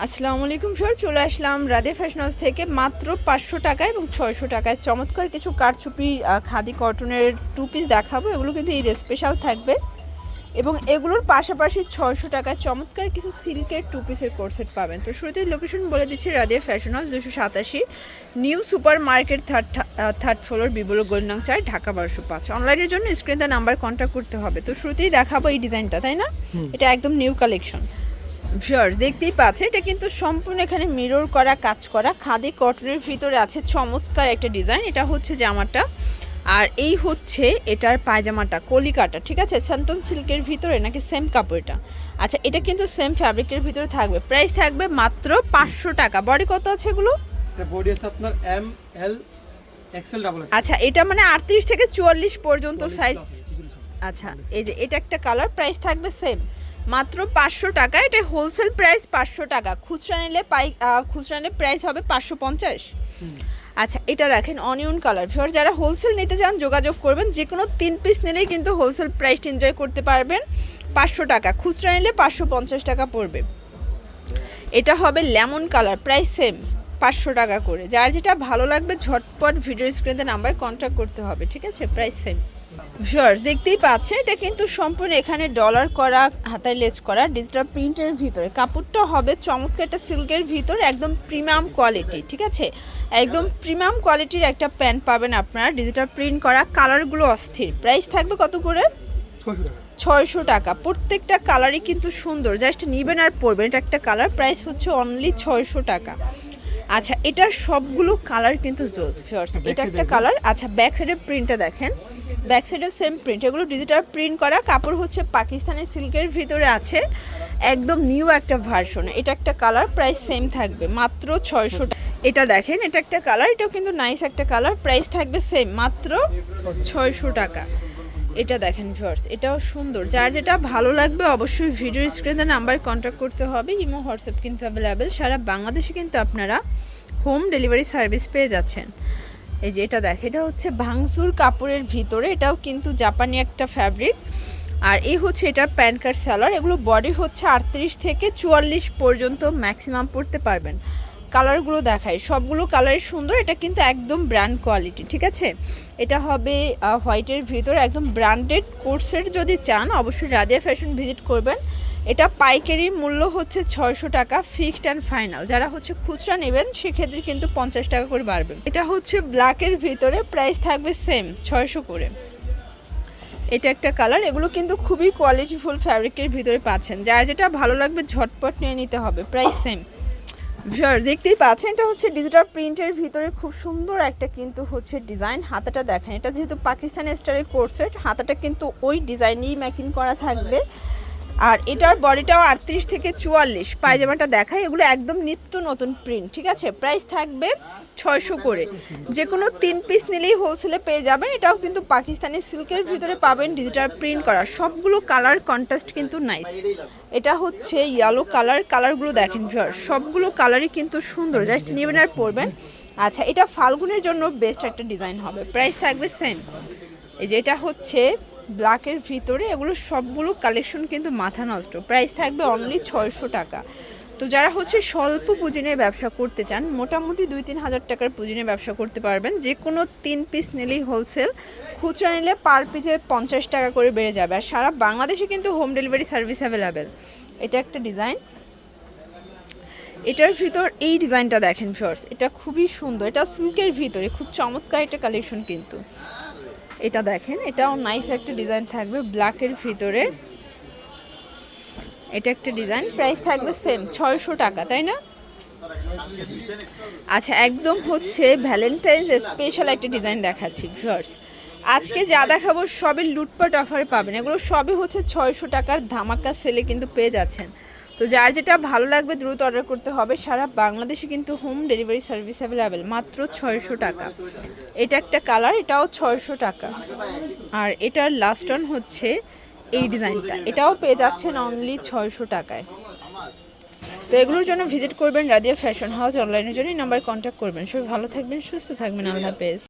আসসালামু আলাইকুম স্যার, চলে আসলাম রাধে ফ্যাশন হাউস থেকে মাত্র 500 টাকায় এবং 600 টাকায় চমৎকার কিছু কারচুপি খাদি কটনের টু পিস দেখাবো। এগুলো কিন্তু ঈদ স্পেশাল থাকবে এবং এগুলোর পাশাপাশি 600 টাকায় চমৎকার কিছু সিল্কের টু পিসের কোর্সেট পাবেন। তো শুরুতেই লোকেশন বলে দিচ্ছি, Radhe fashion house 287 new super market third floor, বিবুল গোলনাং 4, ঢাকা 1205। অনলাইনের জন্য স্ক্রিনে নাম্বার কন্ট্যাক্ট করতে হবে। তো শুরুতেই দেখাবো এই ডিজাইনটা, তাই না? এটা একদম নিউ কালেকশন। ভিউয়ার্স দেখতেই পাচ্ছে, এটা কিন্তু সম্পূর্ণ এখানে মিরর করা কাজ করা খাদি কটনের ভিতরে আছে চমৎকার একটা ডিজাইন। এটা হচ্ছে জামাটা, আর এই হচ্ছে এটার পায়জামাটা, কলিকাটা, ঠিক আছে? স্যান্টন সিল্কের ভিতরে নাকি সেম কাপড়টা? আচ্ছা, এটা কিন্তু সেম ফ্যাব্রিকের ভিতরে থাকবে। প্রাইস থাকবে মাত্র 500 টাকা। বডি কত আছে এগুলো? এটা বডি আছে আপনার M L XL double XL. আচ্ছা, এটা মানে 38 থেকে 44 পর্যন্ত সাইজ। আচ্ছা, এই যে এটা একটা কালার, প্রাইস থাকবে সেম মাত্র 500 টাকা। এটা হোলসেল প্রাইস 500 টাকা, খুচরা নিলে প্রাইস হবে 550। আচ্ছা, এটা দেখেন অনিয়ন কালার। যারা হোলসেল নিতে চান যোগাযোগ করবেন, যে কোনো 3 পিস নিলেই কিন্তু হোলসেল প্রাইসটা এনজয় করতে পারবেন। 500 টাকা, খুচরা নিলে 550 টাকা পড়বে। এটা হবে লেমন কালার, প্রাইস সেম 500 টাকা করে। যার যেটা ভালো লাগবে ঝটপট ভিডিও স্ক্রিনে নাম্বার কন্ট্যাক্ট করতে হবে, ঠিক আছে? Price same. ভিউয়ার্স দেখতেই পাচ্ছেন, এটা কিন্তু সম্পূর্ণ এখানে ডলার করা, হাতায় লেজ করা ডিজিটাল প্রিন্টের ভিতরে। কাপড়টা হবে চমৎকার একটা সিল্কের ভিতরে, একদম প্রিমিয়াম কোয়ালিটি, ঠিক আছে? একদম প্রিমিয়াম কোয়ালিটির একটা প্যান্ট পাবেন আপনারা, ডিজিটাল প্রিন্ট করা, কালারগুলো অস্থির। প্রাইস থাকবে কত করে? 600 টাকা। প্রত্যেকটা কালারই কিন্তু সুন্দর, জাস্ট নিবেন আর পরবেন। এটা একটা কালার, প্রাইস হচ্ছে অনলি 600 টাকা। আচ্ছা, এটার সবগুলো কালার কিন্তু জোস ভিউয়ার্স। এটা একটা কালার। আচ্ছা, ব্যাক সাইডের প্রিন্টটা দেখেন, ব্যাক সাইডের সেম প্রিন্ট। এগুলো ডিজিটাল প্রিন্ট করা, কাপড় হচ্ছে পাকিস্তানি সিল্কের ভিতরে আছে, একদম নিউ একটা ভার্সন। এটা একটা কালার, প্রাইস সেম থাকবে মাত্র 600 টাকা। এটা দেখেন, এটা একটা কালার, এটাও কিন্তু নাইস একটা কালার, প্রাইস থাকবে সেম মাত্র 600 টাকা। এটা দেখেন ভিউয়ার্স, এটাও সুন্দর। যার যেটা ভালো লাগবে অবশ্যই ভিডিও স্ক্রিনে নাম্বার কন্ট্যাক্ট করতে হবে। ইমো হোয়াটসঅ্যাপ কিন্তু অ্যাভেলেবেল, সারা বাংলাদেশে কিন্তু আপনারা হোম ডেলিভারি সার্ভিস পেয়ে যাচ্ছেন। এই যে এটা দেখেন, এটা হচ্ছে ভাঙচুর কাপড়ের ভিতরে, এটাও কিন্তু জাপানি একটা ফ্যাব্রিক। আর এই হচ্ছে এটার প্যান্ট কাট সালোয়ার। এগুলো বডি হচ্ছে 38 থেকে 44 পর্যন্ত ম্যাক্সিমাম পরতে পারবেন। কালারগুলো দেখায়, সবগুলো কালারই সুন্দর। এটা কিন্তু একদম ব্র্যান্ড কোয়ালিটি, ঠিক আছে? এটা হবে হোয়াইটের ভিতরে, একদম ব্র্যান্ডেড কোর্সের। যদি চান অবশ্যই রাদিয়া ফ্যাশন ভিজিট করবেন। এটা পাইকারি মূল্য হচ্ছে 600 টাকা, ফিক্সড অ্যান্ড ফাইনাল। যারা হচ্ছে খুচরা নেবেন সেক্ষেত্রে কিন্তু 50 টাকা করে বাড়বে। এটা হচ্ছে ব্ল্যাকের ভিতরে, প্রাইস থাকবে সেম 600 করে। এটা একটা কালার। এগুলো কিন্তু খুবই কোয়ালিটিফুল ফ্যাব্রিকের ভিতরে পাচ্ছেন। যার যেটা ভালো লাগবে ঝটপট নিয়ে নিতে হবে, প্রাইস সেম। ভিউয়ার্স দেখতেই পাচ্ছেন, এটা হচ্ছে ডিজিটাল প্রিন্টের ভিতরে খুব সুন্দর একটা কিন্তু হচ্ছে ডিজাইন। হাতাটা দেখেন, এটা যেহেতু পাকিস্তানি স্টাইলের কোর্সেট, হাতাটা কিন্তু ওই ডিজাইনেই মেকিং করা থাকবে। আর এটার বডিটাও 38 থেকে 44। পায়জামাটা দেখায়, এগুলো একদম নিত্য নতুন প্রিন্ট, ঠিক আছে? প্রাইস থাকবে 600 করে। যে কোনো 3 পিস নিলেই হোলসেলে পেয়ে যাবেন। এটাও কিন্তু পাকিস্তানি সিল্কের ভিতরে পাবেন, ডিজিটাল প্রিন্ট করা। সবগুলো কালার কন্ট্রাস্ট কিন্তু নাইস। এটা হচ্ছে ইয়েলো কালার, কালারগুলো দেখেন ভিউয়ার্স, সবগুলো কালারই কিন্তু সুন্দর, জাস্ট নেবেন আর পরবেন। আচ্ছা, এটা ফাল্গুনের জন্য বেস্ট একটা ডিজাইন হবে। প্রাইস থাকবে সেম। এই যে এটা হচ্ছে ব্ল্যাকের ভিতরে, এগুলো সবগুলো কালেকশন কিন্তু মাথা নষ্ট। প্রাইস থাকবে অনলি 600 টাকা। তো যারা হচ্ছে স্বল্প পুঁজি নিয়ে ব্যবসা করতে চান, মোটামুটি 2-3 হাজার টাকার পুঁজি নিয়ে ব্যবসা করতে পারবেন। যে কোনো 3 পিস নিলেই হোলসেল, খুচরা নিলে পার পিসে 50 টাকা করে বেড়ে যাবে। আর সারা বাংলাদেশে কিন্তু হোম ডেলিভারি সার্ভিস অ্যাভেলেবেল। এটা একটা ডিজাইন, এটার ভিতর এই ডিজাইনটা দেখেন ভিউয়ার্স, এটা খুবই সুন্দর। এটা সিল্কের ভিতরে খুব চমৎকার একটা কালেকশন কিন্তু। এটা দেখেন, এটাও নাইস একটা ডিজাইন থাকবে ব্ল্যাকের ভিতরে। এটা একটা ডিজাইন, প্রাইস থাকবে সেম 600 টাকা, তাই না? আচ্ছা, একদম হচ্ছে ভ্যালেন্টাইন্স স্পেশাল একটা ডিজাইন দেখাচ্ছি ভিউয়ার্স। আজকে যা দেখাবো সবই লুটপাট অফারে পাবেন। এগুলো সবই হচ্ছে 600 টাকার ধামাকা সেলে কিন্তু পেয়ে যাচ্ছেন। তো যার যেটা ভালো লাগবে দ্রুত অর্ডার করতে হবে। সারা বাংলাদেশে কিন্তু হোম ডেলিভারি সার্ভিস অ্যাভেলেবেল, মাত্র 600 টাকা। এটা একটা কালার, এটাও 600 টাকা। আর এটার লাস্ট অন হচ্ছে এই ডিজাইনটা, এটাও পেয়ে যাচ্ছেন অনলি 600 টাকায়। তো এগুলোর জন্য ভিজিট করবেন রাদিয়া ফ্যাশন হাউস। অনলাইনের জন্য নাম্বার কন্ট্যাক্ট করবেন। সবাই ভালো থাকবেন, সুস্থ থাকবেন, আল্লাহ হাফেজ।